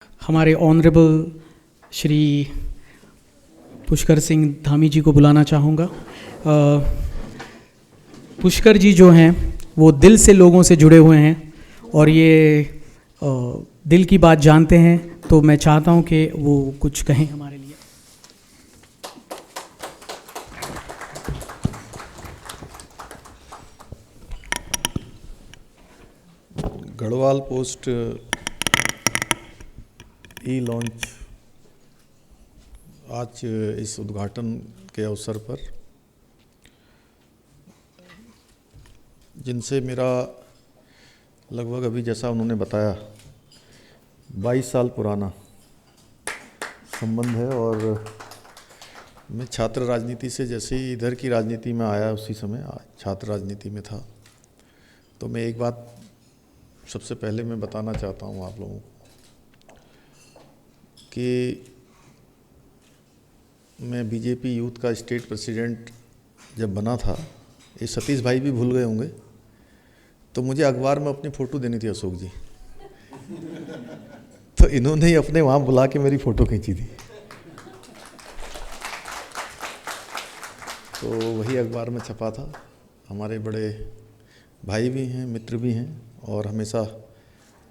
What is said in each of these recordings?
हमारे ऑनरेबल श्री पुष्कर सिंह धामी जी को बुलाना चाहूँगा। पुष्कर जी जो हैं वो दिल से लोगों से जुड़े हुए हैं और ये दिल की बात जानते हैं, तो मैं चाहता हूँ कि वो कुछ कहें हमारे लिए। गढ़वाल पोस्ट ई लॉन्च आज इस उद्घाटन के अवसर पर जिनसे मेरा लगभग अभी जैसा उन्होंने बताया 22 साल पुराना संबंध है। और मैं छात्र राजनीति से जैसे ही इधर की राजनीति में आया उसी समय छात्र राजनीति में था। तो मैं एक बात सबसे पहले मैं बताना चाहता हूँ आप लोगों को कि मैं बीजेपी यूथ का स्टेट प्रेसिडेंट जब बना था, ये सतीश भाई भी भूल गए होंगे, तो मुझे अखबार में अपनी फ़ोटो देनी थी अशोक जी। तो इन्होंने ही अपने वहाँ बुला के मेरी फ़ोटो खींची थी। तो वही अखबार में छपा था। हमारे बड़े भाई भी हैं, मित्र भी हैं, और हमेशा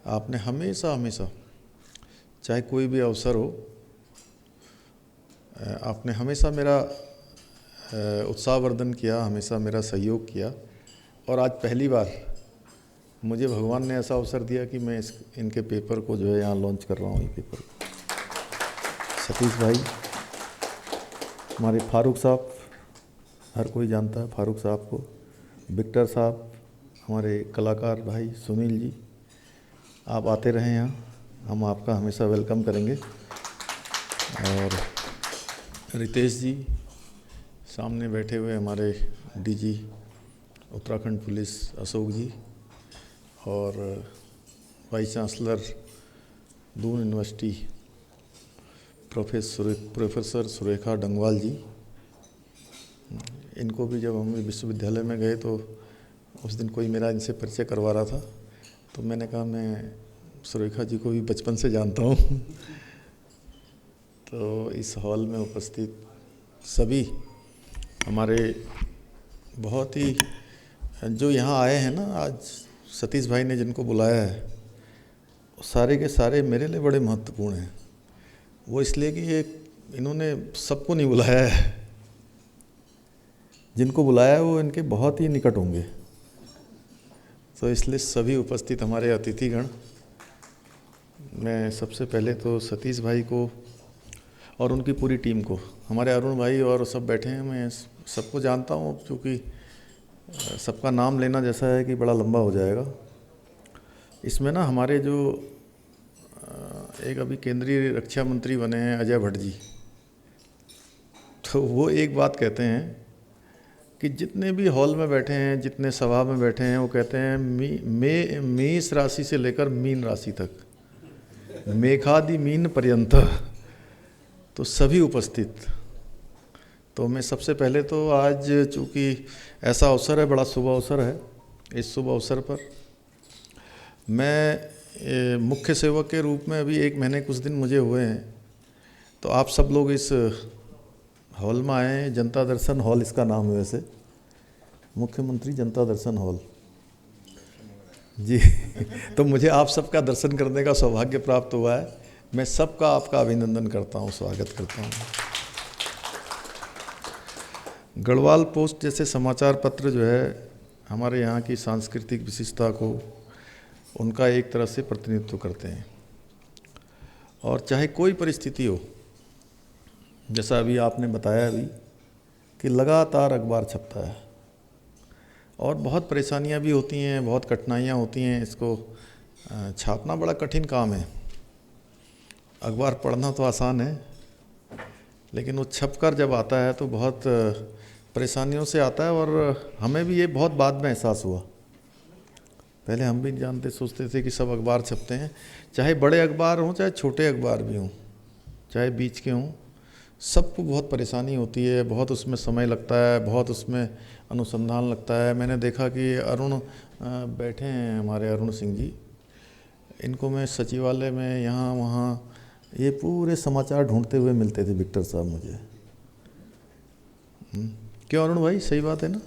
आपने हमेशा चाहे कोई भी अवसर हो, आपने हमेशा मेरा उत्साहवर्धन किया, हमेशा मेरा सहयोग किया। और आज पहली बार मुझे भगवान ने ऐसा अवसर दिया कि मैं इनके पेपर को जो है यहाँ लॉन्च कर रहा हूँ। ये पेपर सतीश भाई, हमारे फारूक साहब, हर कोई जानता है फारूक साहब को, विक्टर साहब, हमारे कलाकार भाई सुनील जी, आप आते रहें यहाँ, हम आपका हमेशा वेलकम करेंगे। और रितेश जी, सामने बैठे हुए हमारे डीजी उत्तराखंड पुलिस अशोक जी, और vice chancellor Doon university professor Surekha Dangwal ji. इनको भी जब हम विश्वविद्यालय में गए तो उस दिन कोई मेरा इनसे परिचय करवा रहा था, तो मैंने कहा मैं सुरेखा जी को भी बचपन से जानता हूँ। तो इस हॉल में उपस्थित सभी हमारे बहुत ही जो यहाँ आए हैं ना, आज सतीश भाई ने जिनको बुलाया है, सारे के सारे मेरे लिए बड़े महत्वपूर्ण हैं। वो इसलिए कि ये इन्होंने सबको नहीं बुलाया है, जिनको बुलाया है वो इनके बहुत ही निकट होंगे। तो इसलिए सभी उपस्थित हमारे अतिथिगण, मैं सबसे पहले तो सतीश भाई को और उनकी पूरी टीम को, हमारे अरुण भाई और सब बैठे हैं, मैं सबको जानता हूँ, क्योंकि सबका नाम लेना जैसा है कि बड़ा लंबा हो जाएगा। इसमें ना हमारे जो एक अभी केंद्रीय रक्षा मंत्री बने हैं अजय भट्ट जी, तो वो एक बात कहते हैं कि जितने भी हॉल में बैठे हैं, जितने सभा में बैठे हैं, वो कहते हैं मेष राशि से लेकर मीन राशि तक, मेघादि मीन पर्यंत, तो सभी उपस्थित। तो मैं सबसे पहले तो आज चूँकि ऐसा अवसर है, बड़ा शुभ अवसर है, इस शुभ अवसर पर मैं मुख्य सेवक के रूप में अभी 1 महीने कुछ दिन मुझे हुए हैं, तो आप सब लोग इस हॉल में आए हैं। जनता दर्शन हॉल इसका नाम है वैसे, मुख्यमंत्री जनता दर्शन हॉल जी। तो मुझे आप सबका दर्शन करने का सौभाग्य प्राप्त हुआ है। मैं सबका आपका अभिनंदन करता हूँ, स्वागत करता हूँ। गढ़वाल पोस्ट जैसे समाचार पत्र जो है हमारे यहाँ की सांस्कृतिक विशिष्टता को, उनका एक तरह से प्रतिनिधित्व करते हैं। और चाहे कोई परिस्थिति हो, जैसा अभी आपने बताया अभी कि लगातार अखबार छपता है और बहुत परेशानियां भी होती हैं, बहुत कठिनाइयां होती हैं। इसको छापना बड़ा कठिन काम है। अखबार पढ़ना तो आसान है, लेकिन वो छपकर जब आता है तो बहुत परेशानियों से आता है। और हमें भी ये बहुत बाद में एहसास हुआ। पहले हम भी जानते, सोचते थे कि सब अखबार छपते हैं, चाहे बड़े अखबार हों चाहे छोटे अखबार भी हों, चाहे बीच के हों, सबको बहुत परेशानी होती है, बहुत उसमें समय लगता है, बहुत उसमें अनुसंधान लगता है। मैंने देखा कि अरुण बैठे हैं, हमारे अरुण सिंह जी, इनको मैं सचिवालय में यहाँ वहाँ ये पूरे समाचार ढूंढते हुए मिलते थे विक्टर साहब मुझे। क्यों अरुण भाई, सही बात है ना?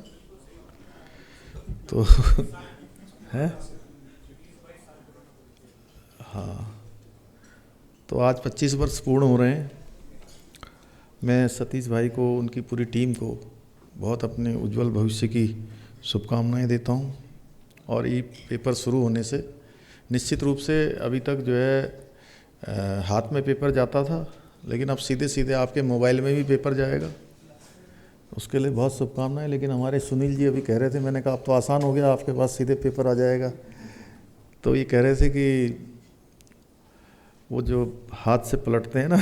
तो है हाँ, तो आज 25 वर्ष पूर्ण हो रहे हैं। मैं सतीश भाई को, उनकी पूरी टीम को बहुत अपने उज्जवल भविष्य की शुभकामनाएं देता हूं। और ई पेपर शुरू होने से निश्चित रूप से अभी तक जो है हाथ में पेपर जाता था, लेकिन अब सीधे सीधे आपके मोबाइल में भी पेपर जाएगा, उसके लिए बहुत शुभकामनाएं। लेकिन हमारे सुनील जी अभी कह रहे थे, मैंने कहा अब तो आसान हो गया, आपके पास सीधे पेपर आ जाएगा। तो ये कह रहे थे कि वो जो हाथ से पलटते हैं ना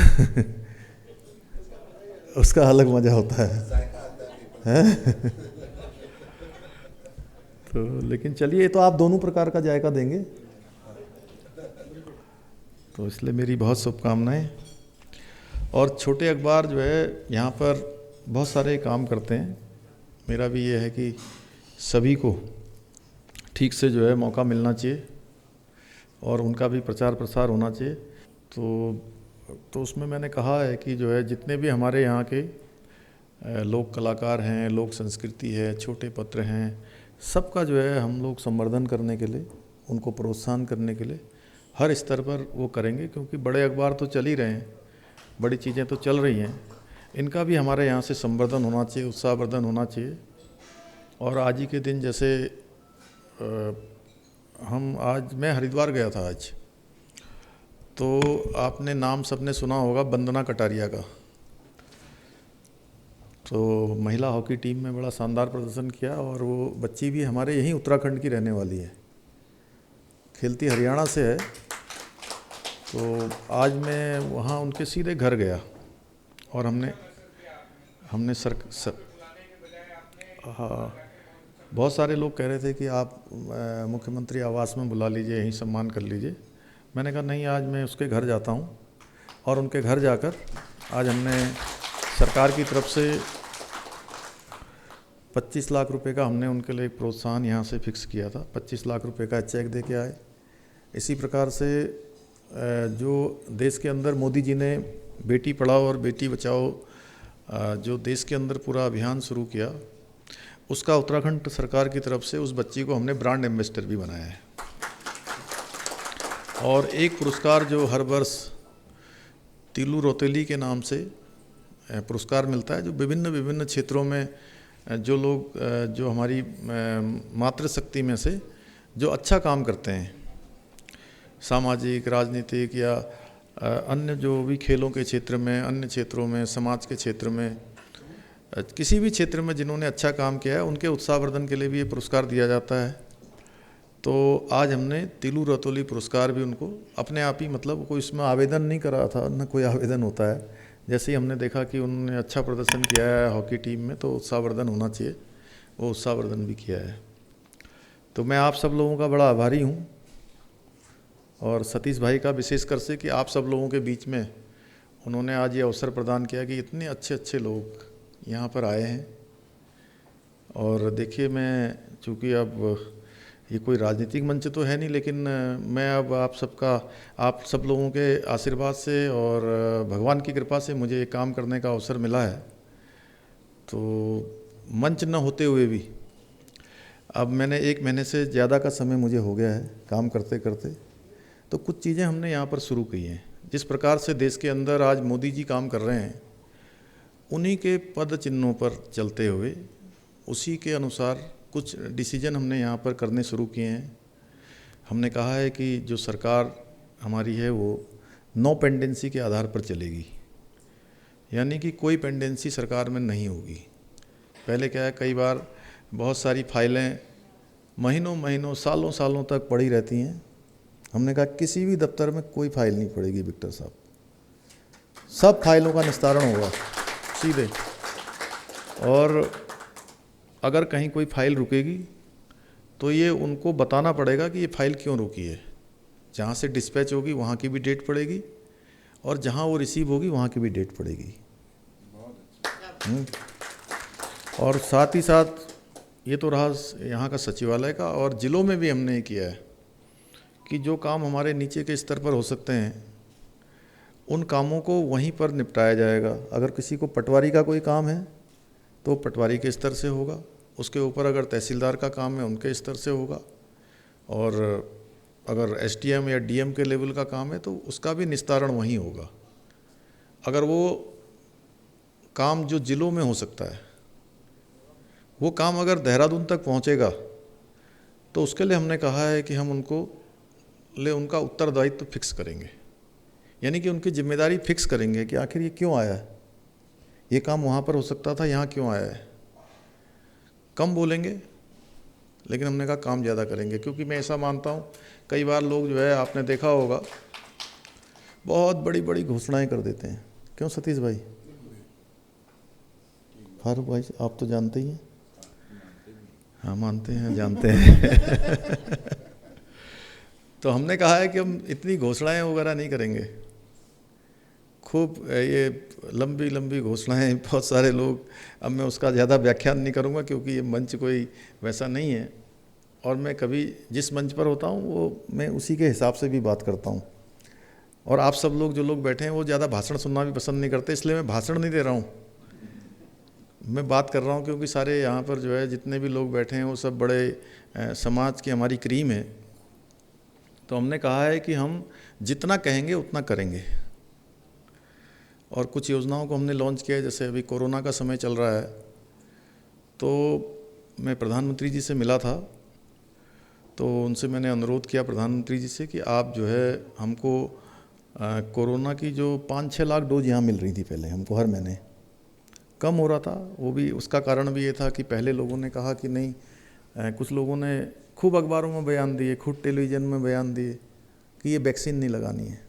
उसका अलग मज़ा होता है? तो लेकिन चलिए, तो आप दोनों प्रकार का जायका देंगे, तो इसलिए मेरी बहुत शुभकामनाएं। और छोटे अखबार जो है यहाँ पर बहुत सारे काम करते हैं। मेरा भी ये है कि सभी को ठीक से जो है मौका मिलना चाहिए और उनका भी प्रचार प्रसार होना चाहिए। तो उसमें मैंने कहा है कि जो है जितने भी हमारे यहाँ के लोक कलाकार हैं, लोक संस्कृति है, छोटे पत्र हैं, सबका जो है हम लोग संवर्धन करने के लिए, उनको प्रोत्साहन करने के लिए हर स्तर पर वो करेंगे। क्योंकि बड़े अखबार तो चल ही रहे हैं, बड़ी चीज़ें तो चल रही हैं, इनका भी हमारे यहाँ से संवर्धन होना चाहिए, उत्साहवर्धन होना चाहिए। और आज ही के दिन जैसे मैं हरिद्वार गया था आज, तो आपने नाम सबने सुना होगा वंदना कटारिया का। तो महिला हॉकी टीम में बड़ा शानदार प्रदर्शन किया और वो बच्ची भी हमारे यहीं उत्तराखंड की रहने वाली है, खेलती हरियाणा से है। तो आज मैं वहाँ उनके सीधे घर गया और हमने हाँ, बहुत सारे लोग कह रहे थे कि आप मुख्यमंत्री आवास में बुला लीजिए, यहीं सम्मान कर लीजिए। मैंने कहा नहीं, आज मैं उसके घर जाता हूँ। और उनके घर जाकर आज हमने सरकार की तरफ से 25 लाख रुपए का हमने उनके लिए एक प्रोत्साहन यहाँ से फिक्स किया था। 25 लाख रुपए का चेक दे के आए। इसी प्रकार से जो देश के अंदर मोदी जी ने बेटी पढ़ाओ और बेटी बचाओ जो देश के अंदर पूरा अभियान शुरू किया, उसका उत्तराखंड सरकार की तरफ से उस बच्ची को हमने ब्रांड एम्बेसडर भी बनाया है। और एक पुरस्कार जो हर वर्ष तिलू रोतेली के नाम से पुरस्कार मिलता है, जो विभिन्न क्षेत्रों में जो लोग जो हमारी मातृशक्ति में से जो अच्छा काम करते हैं, सामाजिक, राजनीतिक या अन्य जो भी खेलों के क्षेत्र में, अन्य क्षेत्रों में, समाज के क्षेत्र में, किसी भी क्षेत्र में जिन्होंने अच्छा काम किया है, उनके उत्साहवर्धन के लिए भी ये पुरस्कार दिया जाता है। तो आज हमने तिलू रतौली पुरस्कार भी उनको अपने आप ही, मतलब कोई इसमें आवेदन नहीं करा था, न कोई आवेदन होता है। जैसे ही हमने देखा कि उन्होंने अच्छा प्रदर्शन किया है हॉकी टीम में, तो उत्साहवर्धन होना चाहिए, वो उत्साहवर्धन भी किया है। तो मैं आप सब लोगों का बड़ा आभारी हूँ, और सतीश भाई का विशेषकर से कि आप सब लोगों के बीच में उन्होंने आज ये अवसर प्रदान किया कि इतने अच्छे अच्छे लोग यहाँ पर आए हैं। और देखिए, मैं चूँकि अब ये कोई राजनीतिक मंच तो है नहीं, लेकिन मैं अब आप सब लोगों के आशीर्वाद से और भगवान की कृपा से मुझे ये काम करने का अवसर मिला है। तो मंच न होते हुए भी अब मैंने 1 महीने से ज़्यादा का समय मुझे हो गया है काम करते करते, तो कुछ चीज़ें हमने यहाँ पर शुरू की हैं। जिस प्रकार से देश के अंदर आज मोदी जी काम कर रहे हैं, उन्हीं के पद चिन्हों पर चलते हुए उसी के अनुसार कुछ डिसीजन हमने यहाँ पर करने शुरू किए हैं। हमने कहा है कि जो सरकार हमारी है वो नो पेंडेंसी के आधार पर चलेगी, यानी कि कोई पेंडेंसी सरकार में नहीं होगी। पहले क्या है, कई बार बहुत सारी फाइलें महीनों सालों सालों तक पड़ी रहती हैं। हमने कहा किसी भी दफ्तर में कोई फाइल नहीं पड़ेगी विक्टर साहब, सब फाइलों का निस्तारण होगा सीधे। और अगर कहीं कोई फाइल रुकेगी तो ये उनको बताना पड़ेगा कि ये फाइल क्यों रुकी है। जहाँ से डिस्पैच होगी वहाँ की भी डेट पड़ेगी, और जहाँ वो रिसीव होगी वहाँ की भी डेट पड़ेगी। और साथ ही साथ ये तो रहा यहाँ का सचिवालय का, और ज़िलों में भी हमने ये किया है कि जो काम हमारे नीचे के स्तर पर हो सकते हैं उन कामों को वहीं पर निपटाया जाएगा। अगर किसी को पटवारी का कोई काम है तो पटवारी के स्तर से होगा, उसके ऊपर अगर तहसीलदार का काम है उनके स्तर से होगा, और अगर एसडीएम या डीएम के लेवल का काम है तो उसका भी निस्तारण वहीं होगा। अगर वो काम जो जिलों में हो सकता है वो काम अगर देहरादून तक पहुंचेगा तो उसके लिए हमने कहा है कि हम उनका उत्तरदायित्व फिक्स करेंगे, यानी कि उनकी जिम्मेदारी फिक्स करेंगे कि आखिर ये क्यों आया है, ये काम वहाँ पर हो सकता था, यहाँ क्यों आया है। कम बोलेंगे लेकिन हमने कहा काम ज़्यादा करेंगे, क्योंकि मैं ऐसा मानता हूँ कई बार लोग जो है, आपने देखा होगा, बहुत बड़ी बड़ी घोषणाएं कर देते हैं। क्यों सतीश भाई, फारूक भाई, आप तो जानते ही हैं। हाँ मानते हैं, जानते हैं। तो हमने कहा है कि हम इतनी घोषणाएं वगैरह नहीं करेंगे, खूब ये लंबी लंबी घोषणाएं, बहुत सारे लोग, अब मैं उसका ज़्यादा व्याख्यान नहीं करूँगा क्योंकि ये मंच कोई वैसा नहीं है, और मैं कभी जिस मंच पर होता हूँ वो मैं उसी के हिसाब से भी बात करता हूँ। और आप सब लोग जो लोग बैठे हैं वो ज़्यादा भाषण सुनना भी पसंद नहीं करते, इसलिए मैं भाषण नहीं दे रहा हूँ, मैं बात कर रहा हूँ, क्योंकि सारे यहाँ पर जो है जितने भी लोग बैठे हैं वो सब बड़े समाज की हमारी क्रीम है। तो हमने कहा है कि हम जितना कहेंगे उतना करेंगे, और कुछ योजनाओं को हमने लॉन्च किया है। जैसे अभी कोरोना का समय चल रहा है, तो मैं प्रधानमंत्री जी से मिला था, तो उनसे मैंने अनुरोध किया प्रधानमंत्री जी से कि आप जो है हमको कोरोना की जो 5-6 लाख डोज यहाँ मिल रही थी पहले हमको हर महीने, कम हो रहा था। वो भी उसका कारण भी ये था कि पहले लोगों ने कहा कि नहीं, कुछ लोगों ने खूब अखबारों में बयान दिए, खूब टेलीविज़न में बयान दिए कि ये वैक्सीन नहीं लगानी है,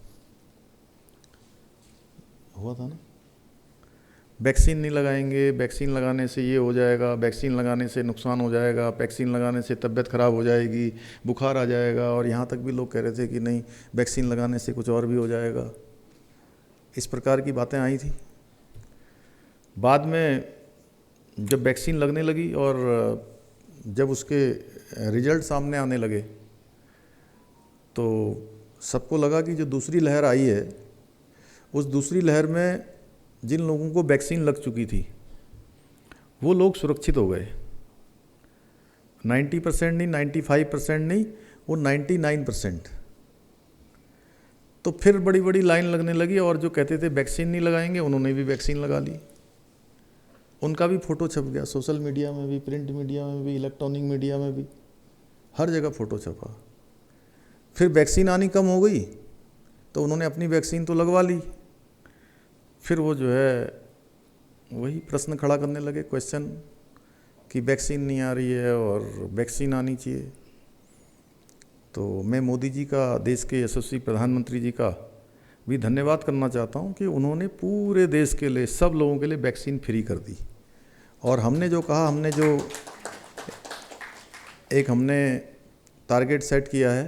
हुआ था ना, वैक्सीन नहीं लगाएंगे, वैक्सीन लगाने से ये हो जाएगा, वैक्सीन लगाने से नुकसान हो जाएगा, वैक्सीन लगाने से तबीयत ख़राब हो जाएगी, बुखार आ जाएगा, और यहाँ तक भी लोग कह रहे थे कि नहीं वैक्सीन लगाने से कुछ और भी हो जाएगा। इस प्रकार की बातें आई थी। बाद में जब वैक्सीन लगने लगी और जब उसके रिजल्ट सामने आने लगे तो सबको लगा कि जो दूसरी लहर आई है उस दूसरी लहर में जिन लोगों को वैक्सीन लग चुकी थी वो लोग सुरक्षित हो गए। 90% नहीं, 95% नहीं, वो 99%। तो फिर बड़ी बड़ी लाइन लगने लगी, और जो कहते थे वैक्सीन नहीं लगाएंगे उन्होंने भी वैक्सीन लगा ली। उनका भी फ़ोटो छप गया, सोशल मीडिया में भी, प्रिंट मीडिया में भी, इलेक्ट्रॉनिक मीडिया में भी, हर जगह फ़ोटो छपा। फिर वैक्सीन आनी कम हो गई तो उन्होंने अपनी वैक्सीन तो लगवा ली, फिर वो जो है वही प्रश्न खड़ा करने लगे, क्वेश्चन, कि वैक्सीन नहीं आ रही है और वैक्सीन आनी चाहिए। तो मैं मोदी जी का, देश के यशस्वी प्रधानमंत्री जी का भी धन्यवाद करना चाहता हूं कि उन्होंने पूरे देश के लिए, सब लोगों के लिए वैक्सीन फ्री कर दी। और हमने जो कहा, हमने जो हमने टारगेट सेट किया है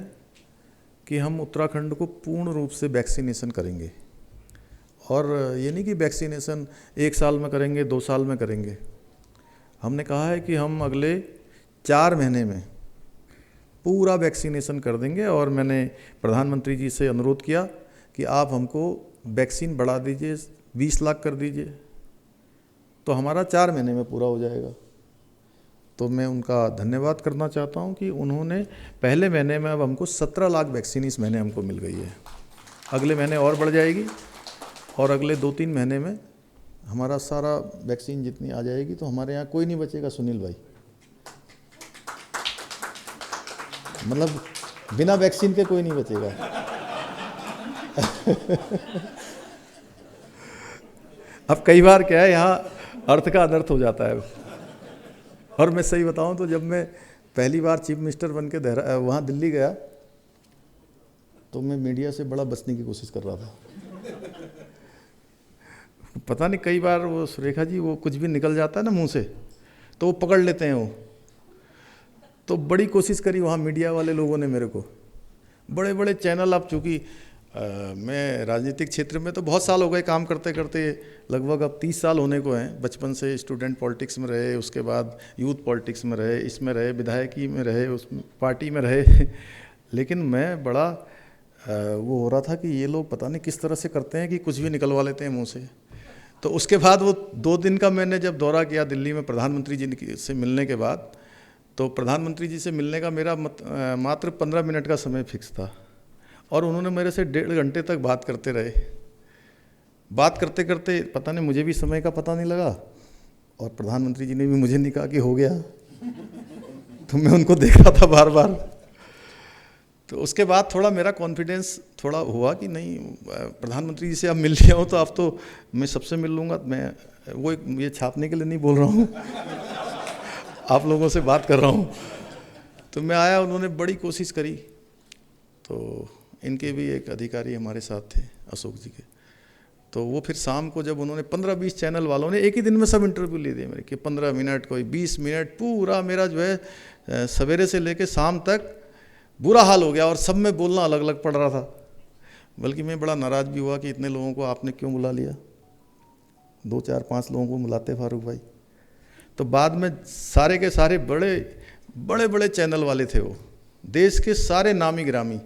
कि हम उत्तराखंड को पूर्ण रूप से वैक्सीनेशन करेंगे। और ये नहीं कि वैक्सीनेशन 1 साल में करेंगे, 2 साल में करेंगे। हमने कहा है कि हम अगले 4 महीने में पूरा वैक्सीनेशन कर देंगे। और मैंने प्रधानमंत्री जी से अनुरोध किया कि आप हमको वैक्सीन बढ़ा दीजिए, 20 लाख कर दीजिए, तो हमारा 4 महीने में पूरा हो जाएगा। तो मैं उनका धन्यवाद करना चाहता हूं कि उन्होंने पहले महीने में, अब हमको 17 लाख वैक्सीन इस महीने हमको मिल गई है, अगले महीने और बढ़ जाएगी, और अगले 2-3 महीने में हमारा सारा वैक्सीन जितनी आ जाएगी तो हमारे यहाँ कोई नहीं बचेगा। सुनील भाई, मतलब बिना वैक्सीन के कोई नहीं बचेगा। अब कई बार क्या है, यहाँ अर्थ का अनर्थ हो जाता है। और मैं सही बताऊं तो जब मैं पहली बार चीफ मिनिस्टर बन के वहाँ दिल्ली गया तो मैं मीडिया से बड़ा बचने की कोशिश कर रहा था। पता नहीं, कई बार वो सुरेखा जी, वो कुछ भी निकल जाता है ना मुंह से तो वो पकड़ लेते हैं वो। तो बड़ी कोशिश करी वहाँ मीडिया वाले लोगों ने मेरे को, बड़े बड़े चैनल। अब चूँकि मैं राजनीतिक क्षेत्र में तो बहुत साल हो गए काम करते करते, लगभग अब 30 साल होने को हैं। बचपन से स्टूडेंट पॉलिटिक्स में रहे, उसके बाद यूथ पॉलिटिक्स में रहे, इसमें रहे, विधायकी में रहे, उस पार्टी में रहे। लेकिन मैं बड़ा वो हो रहा था कि ये लोग पता नहीं किस तरह से करते हैं कि कुछ भी निकलवा लेते हैं मुंह से। तो उसके बाद वो 2 दिन का मैंने जब दौरा किया दिल्ली में प्रधानमंत्री जी से मिलने के बाद, तो प्रधानमंत्री जी से मिलने का मेरा मात्र 15 मिनट का समय फिक्स था और उन्होंने मेरे से 1.5 घंटे तक बात करते रहे। बात करते करते पता नहीं मुझे भी समय का पता नहीं लगा और प्रधानमंत्री जी ने भी मुझे नहीं कहा कि हो गया। तो मैं उनको देख रहा था बार बार। तो उसके बाद थोड़ा मेरा कॉन्फिडेंस थोड़ा हुआ कि नहीं, प्रधानमंत्री जी से अब मिल लिया हूँ तो अब तो मैं सबसे मिल लूँगा। मैं वो ये छापने के लिए नहीं बोल रहा हूँ, आप लोगों से बात कर रहा हूँ। तो मैं आया, उन्होंने बड़ी कोशिश करी। तो इनके भी एक अधिकारी हमारे साथ थे, अशोक जी के। तो वो फिर शाम को जब उन्होंने 15-20 चैनल वालों ने एक ही दिन में सब इंटरव्यू ले दिए मेरे, कि 15 मिनट कोई 20 मिनट, पूरा मेरा जो है सवेरे से लेके शाम तक बुरा हाल हो गया और सब में बोलना अलग अलग पड़ रहा था। बल्कि मैं बड़ा नाराज़ भी हुआ कि इतने लोगों को आपने क्यों बुला लिया, 2 4 5 लोगों को बुलाते फारूक भाई। तो बाद में सारे के सारे बड़े चैनल वाले थे, वो देश के सारे नामी गिरामी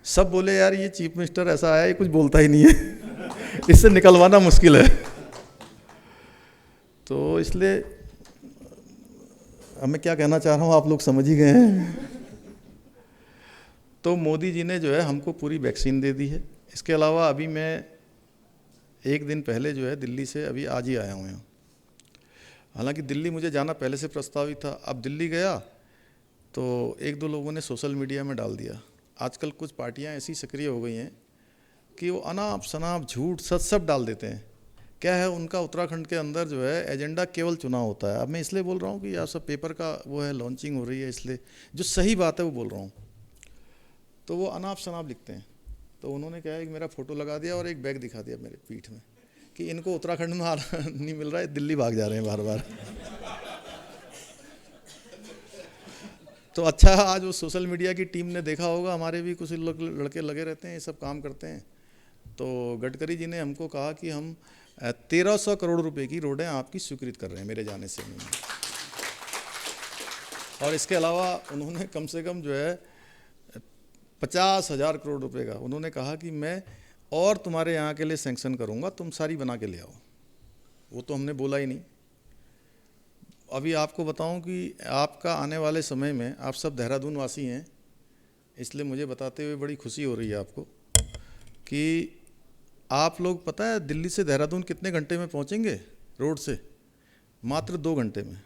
सब बोले यार ये चीफ मिनिस्टर ऐसा है, ये कुछ बोलता ही नहीं है, इससे निकलवाना मुश्किल है। तो इसलिए अब मैं क्या कहना चाह रहा हूँ आप लोग समझ ही गए हैं। तो मोदी जी ने जो है हमको पूरी वैक्सीन दे दी है। इसके अलावा अभी मैं 1 दिन पहले जो है दिल्ली से अभी आज ही आया हूँ यहाँ। हालांकि दिल्ली मुझे जाना पहले से प्रस्तावित था। अब दिल्ली गया तो 1-2 लोगों ने सोशल मीडिया में डाल दिया। आजकल कुछ पार्टियां ऐसी सक्रिय हो गई हैं कि वो अनाप शनाप झूठ सच सब डाल देते हैं। क्या है उनका उत्तराखंड के अंदर जो है एजेंडा केवल चुनाव होता है। अब मैं इसलिए बोल रहा हूँ कि आप सब पेपर का वो है लॉन्चिंग हो रही है, इसलिए जो सही बात है वो बोल रहा हूँ। तो वो अनाप शनाप लिखते हैं। तो उन्होंने क्या है कि मेरा फ़ोटो लगा दिया और एक बैग दिखा दिया मेरे पीठ में कि इनको उत्तराखंड में नहीं मिल रहा है, दिल्ली भाग जा रहे हैं बार बार। तो अच्छा आज वो सोशल मीडिया की टीम ने देखा होगा, हमारे भी कुछ लड़के लगे रहते हैं, ये सब काम करते हैं। तो गडकरी जी ने हमको कहा कि हम 1300 करोड़ रुपए की रोडें आपकी स्वीकृत कर रहे हैं मेरे जाने से। और इसके अलावा उन्होंने कम से कम जो है 50,000 करोड़ रुपए का उन्होंने कहा कि मैं और तुम्हारे यहाँ के लिए सैंक्शन करूँगा, तुम सारी बना के ले आओ। वो तो हमने बोला ही नहीं। अभी आपको बताऊं कि आपका आने वाले समय में, आप सब देहरादून वासी हैं इसलिए मुझे बताते हुए बड़ी खुशी हो रही है आपको कि आप लोग पता है दिल्ली से देहरादून कितने घंटे में पहुंचेंगे रोड से? मात्र 2 घंटे में।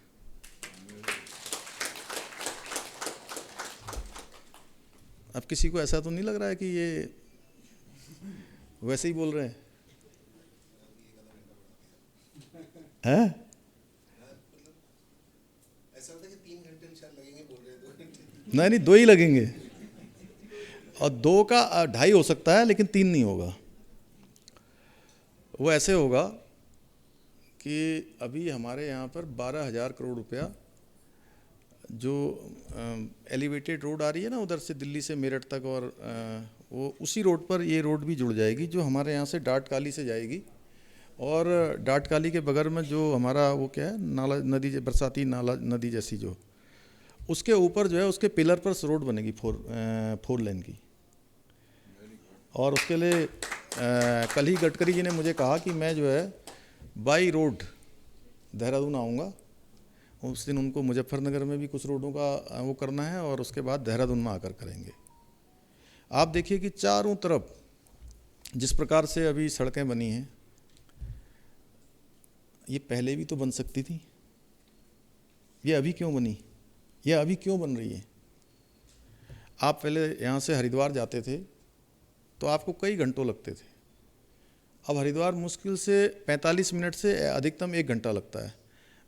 अब किसी को ऐसा तो नहीं लग रहा है कि ये वैसे ही बोल रहे हैं? हैं? नहीं 2 ही लगेंगे और 2 का 2.5 हो सकता है लेकिन 3 नहीं होगा। वो ऐसे होगा कि अभी हमारे यहाँ पर 12,000 करोड़ रुपया जो एलिवेटेड रोड आ रही है ना उधर से दिल्ली से मेरठ तक, और वो उसी रोड पर ये रोड भी जुड़ जाएगी जो हमारे यहाँ से डाटकाली से जाएगी। और डाटकाली के बगल में जो हमारा वो क्या है नाला नदी, बरसाती नाला नदी जैसी, जो उसके ऊपर जो है उसके पिलर पर रोड बनेगी 4 लेन की। और उसके लिए कल ही गडकरी जी ने मुझे कहा कि मैं जो है बाई रोड देहरादून आऊँगा। उस दिन उनको मुजफ्फरनगर में भी कुछ रोडों का वो करना है और उसके बाद देहरादून में आकर करेंगे। आप देखिए कि चारों तरफ जिस प्रकार से अभी सड़कें बनी हैं, ये पहले भी तो बन सकती थी। ये अभी क्यों बनी? ये अभी क्यों बन रही है? आप पहले यहाँ से हरिद्वार जाते थे तो आपको कई घंटों लगते थे। अब हरिद्वार मुश्किल से 45 मिनट से अधिकतम 1 घंटा लगता है।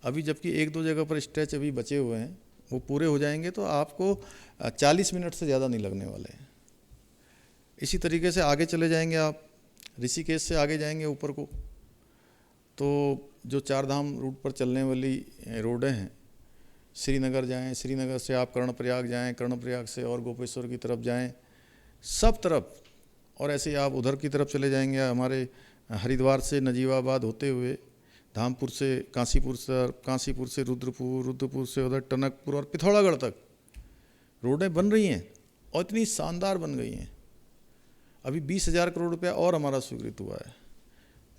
अभी जबकि 1-2 जगह पर स्ट्रेच अभी बचे हुए हैं, वो पूरे हो जाएंगे तो आपको 40 मिनट से ज़्यादा नहीं लगने वाले हैं। इसी तरीके से आगे चले जाएंगे आप, ऋषिकेश से आगे जाएंगे ऊपर को, तो जो 4 धाम रूट पर चलने वाली रोडें हैं, श्रीनगर जाएं, श्रीनगर से आप कर्णप्रयाग जाएं, कर्णप्रयाग से और गोपेश्वर की तरफ जाएं, सब तरफ। और ऐसे ही आप उधर की तरफ चले जाएंगे, हमारे हरिद्वार से नजीबाबाद होते हुए धामपुर से काशीपुर से रुद्रपुर से उधर टनकपुर और पिथौरागढ़ तक रोडें बन रही हैं। और इतनी शानदार बन गई हैं। अभी 20,000 करोड़ रुपया और हमारा स्वीकृत हुआ है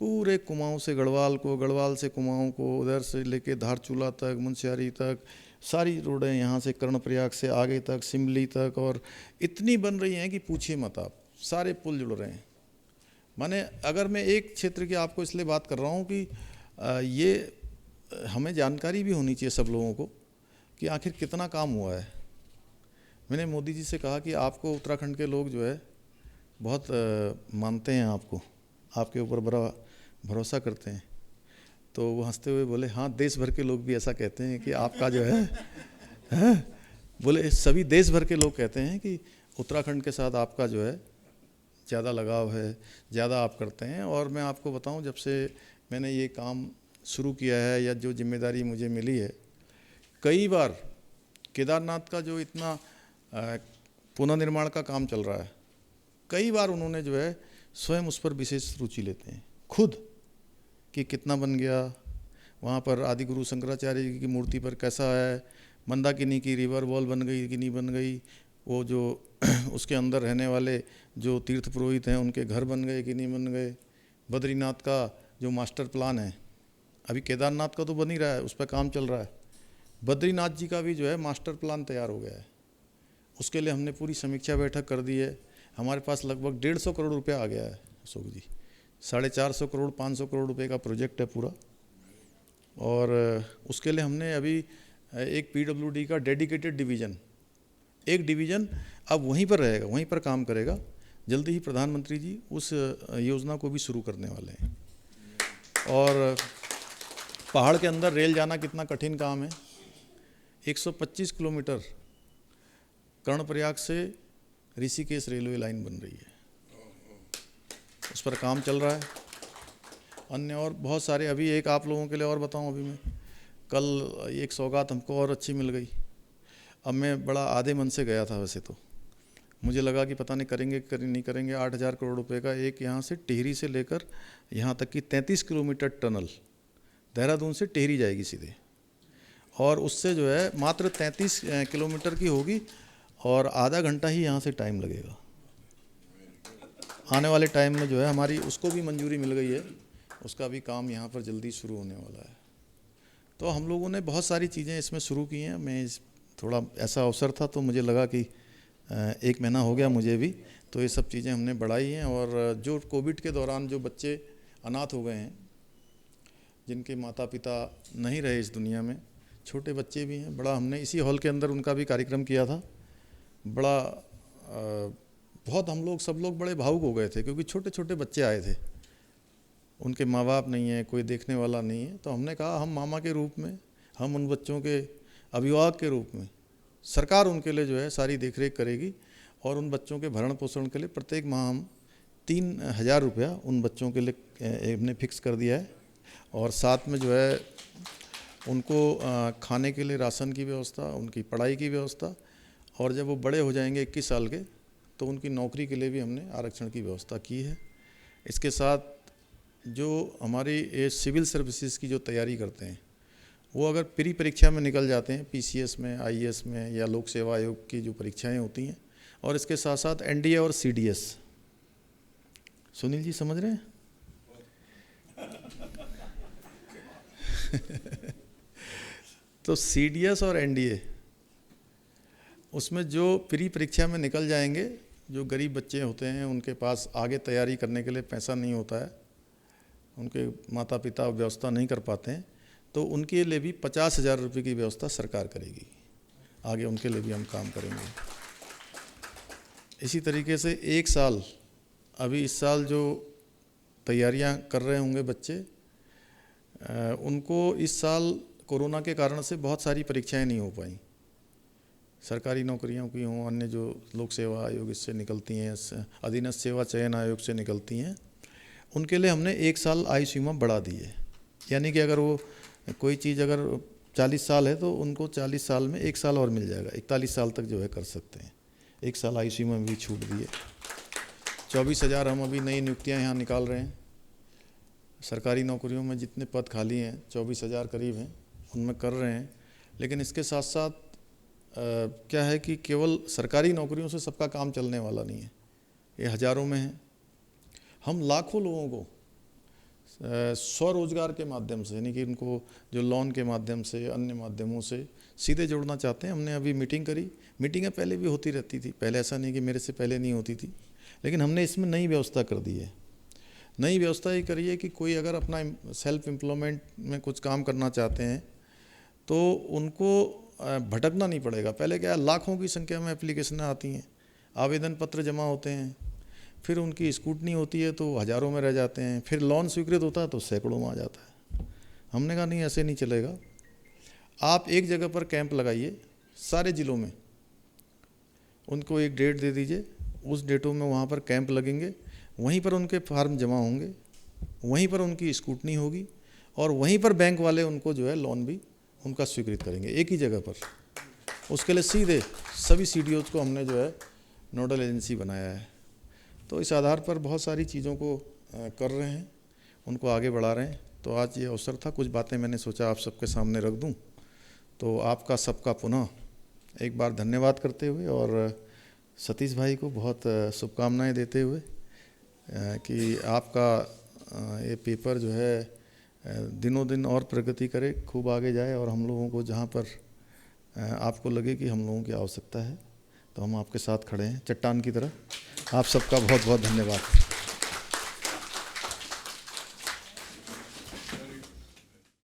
पूरे कुमाऊं से गढ़वाल को, गढ़वाल से कुमाऊं को, उधर से लेके धारचूला तक, मुंशियारी तक, सारी रोडें यहाँ से कर्णप्रयाग से आगे तक, सिमली तक, और इतनी बन रही हैं कि पूछिए मत आप। सारे पुल जुड़ रहे हैं। माने अगर मैं एक क्षेत्र की आपको इसलिए बात कर रहा हूँ कि ये हमें जानकारी भी होनी चाहिए सब लोगों को कि आखिर कितना काम हुआ है। मैंने मोदी जी से कहा कि आपको उत्तराखंड के लोग जो है बहुत मानते हैं, आपके ऊपर बड़ा भरोसा करते हैं। तो वो हंसते हुए बोले, हाँ देश भर के लोग भी ऐसा कहते हैं कि आपका जो है बोले सभी देश भर के लोग कहते हैं कि उत्तराखंड के साथ आपका जो है ज़्यादा लगाव है, ज़्यादा आप करते हैं। और मैं आपको बताऊं, जब से मैंने ये काम शुरू किया है या जो जिम्मेदारी मुझे मिली है, कई बार केदारनाथ का जो इतना पुनर्निर्माण का काम चल रहा है, कई बार उन्होंने जो है स्वयं उस पर विशेष रुचि लेते हैं खुद कि कितना बन गया, वहाँ पर आदि गुरु शंकराचार्य जी की मूर्ति पर कैसा है, मंदाकिनी की रिवर वॉल बन गई कि नहीं बन गई, वो जो उसके अंदर रहने वाले जो तीर्थ पुरोहित हैं उनके घर बन गए कि नहीं बन गए, बद्रीनाथ का जो मास्टर प्लान है, अभी केदारनाथ का तो बन ही रहा है, उस पर काम चल रहा है, बद्रीनाथ जी का भी जो है मास्टर प्लान तैयार हो गया है। उसके लिए हमने पूरी समीक्षा बैठक कर दी है। हमारे पास लगभग 150 करोड़ रुपया आ गया है अशोक जी, 450 करोड़ 500 करोड़ रुपए का प्रोजेक्ट है पूरा। और उसके लिए हमने अभी एक PWD का डेडिकेटेड डिवीज़न, एक डिवीज़न अब वहीं पर रहेगा, वहीं पर काम करेगा। जल्दी ही प्रधानमंत्री जी उस योजना को भी शुरू करने वाले हैं। और पहाड़ के अंदर रेल जाना कितना कठिन काम है। 125 किलोमीटर कर्णप्रयाग से ऋषिकेश रेलवे लाइन बन रही है, उस पर काम चल रहा है। अन्य और बहुत सारे, अभी एक आप लोगों के लिए और बताऊं, अभी मैं कल एक सौगात हमको और अच्छी मिल गई। अब मैं बड़ा आधे मन से गया था, वैसे तो मुझे लगा कि पता नहीं करेंगे नहीं करेंगे। 8,000 करोड़ रुपए का एक यहाँ से टिहरी से लेकर यहाँ तक की 33 किलोमीटर टनल देहरादून से टिहरी जाएगी सीधे, और उससे जो है मात्र 33 किलोमीटर की होगी और आधा घंटा ही यहाँ से टाइम लगेगा। आने वाले टाइम में जो है हमारी उसको भी मंजूरी मिल गई है, उसका भी काम यहाँ पर जल्दी शुरू होने वाला है। तो हम लोगों ने बहुत सारी चीज़ें इसमें शुरू की हैं। मैं थोड़ा ऐसा अवसर था तो मुझे लगा कि 1 महीना हो गया मुझे भी, तो ये सब चीज़ें हमने बढ़ाई हैं। और जो कोविड के दौरान जो बच्चे अनाथ हो गए हैं, जिनके माता पिता नहीं रहे इस दुनिया में, छोटे बच्चे भी हैं, बड़ा हमने इसी हॉल के अंदर उनका भी कार्यक्रम किया था। बड़ा बहुत हम लोग सब लोग बड़े भावुक हो गए थे, क्योंकि छोटे छोटे बच्चे आए थे, उनके माँ बाप नहीं है, कोई देखने वाला नहीं है। तो हमने कहा हम मामा के रूप में, हम उन बच्चों के अभिभावक के रूप में, सरकार उनके लिए जो है सारी देखरेख करेगी। और उन बच्चों के भरण पोषण के लिए प्रत्येक माह हम 3,000 रुपया उन बच्चों के लिए हमने फिक्स कर दिया है। और साथ में जो है उनको खाने के लिए राशन की व्यवस्था, उनकी पढ़ाई की व्यवस्था, और जब वो बड़े हो जाएंगे 21 साल के, तो उनकी नौकरी के लिए भी हमने आरक्षण की व्यवस्था की है। इसके साथ जो हमारी ये सिविल सर्विसेज की जो तैयारी करते हैं, वो अगर प्री परीक्षा में निकल जाते हैं, PCS में, IAS में, या लोक सेवा आयोग की जो परीक्षाएं होती हैं, और इसके साथ साथ NDA और CDS, सुनील जी समझ रहे हैं तो CDS और NDA, उसमें जो प्री परीक्षा में निकल जाएंगे, जो गरीब बच्चे होते हैं, उनके पास आगे तैयारी करने के लिए पैसा नहीं होता है, उनके माता पिता व्यवस्था नहीं कर पाते हैं, तो उनके लिए भी 50,000 रुपये की व्यवस्था सरकार करेगी। आगे उनके लिए भी हम काम करेंगे। इसी तरीके से 1 साल, अभी इस साल जो तैयारियां कर रहे होंगे बच्चे, उनको इस साल कोरोना के कारण से बहुत सारी परीक्षाएं नहीं हो पाई। सरकारी नौकरियों की हों, अन्य जो लोक सेवा आयोग इससे निकलती हैं, अधीनस्थ सेवा चयन आयोग से निकलती हैं, उनके लिए हमने 1 साल आयु सीमा बढ़ा दी है। यानी कि अगर वो कोई चीज़ अगर 40 साल है तो उनको 40 साल में 1 साल और मिल जाएगा, 41 साल तक जो है कर सकते हैं। 1 साल आयु सीमा में भी छूट दी है। 24,000 हम अभी नई नियुक्तियाँ यहाँ निकाल रहे हैं। सरकारी नौकरियों में जितने पद खाली हैं 24,000 करीब हैं, उनमें कर रहे हैं। लेकिन इसके साथ साथ क्या है कि केवल सरकारी नौकरियों से सबका काम चलने वाला नहीं है, ये हज़ारों में है। हम लाखों लोगों को स्वरोजगार के माध्यम से, यानी कि उनको जो लोन के माध्यम से, अन्य माध्यमों से सीधे जोड़ना चाहते हैं। हमने अभी मीटिंग करी, मीटिंगें पहले भी होती रहती थी, पहले ऐसा नहीं कि मेरे से पहले नहीं होती थी, लेकिन हमने इसमें नई व्यवस्था कर दी है। नई व्यवस्था ये करी है कि कोई अगर अपना सेल्फ एम्प्लॉयमेंट में कुछ काम करना चाहते हैं तो उनको भटकना नहीं पड़ेगा। पहले क्या, लाखों की संख्या में एप्लीकेशन आती हैं, आवेदन पत्र जमा होते हैं, फिर उनकी स्क्रूटनी होती है तो हज़ारों में रह जाते हैं, फिर लोन स्वीकृत होता है तो सैकड़ों में आ जाता है। हमने कहा नहीं, ऐसे नहीं चलेगा। आप एक जगह पर कैंप लगाइए सारे ज़िलों में, उनको एक डेट दे दीजिए, उस डेटों में वहाँ पर कैंप लगेंगे, वहीं पर उनके फार्म जमा होंगे, वहीं पर उनकी स्क्रूटनी होगी और वहीं पर बैंक वाले उनको जो है लोन भी उनका स्वीकृत करेंगे एक ही जगह पर। उसके लिए सीधे सभी CDOs को हमने जो है नोडल एजेंसी बनाया है। तो इस आधार पर बहुत सारी चीज़ों को कर रहे हैं, उनको आगे बढ़ा रहे हैं। तो आज ये अवसर था, कुछ बातें मैंने सोचा आप सबके सामने रख दूं। तो आपका सबका पुनः एक बार धन्यवाद करते हुए और सतीश भाई को बहुत शुभकामनाएं देते हुए कि आपका ये पेपर जो है दिनों दिन और प्रगति करे, खूब आगे जाए और हम लोगों को जहाँ पर आपको लगे कि हम लोगों की आवश्यकता है तो हम आपके साथ खड़े हैं चट्टान की तरह। आप सबका बहुत बहुत धन्यवाद।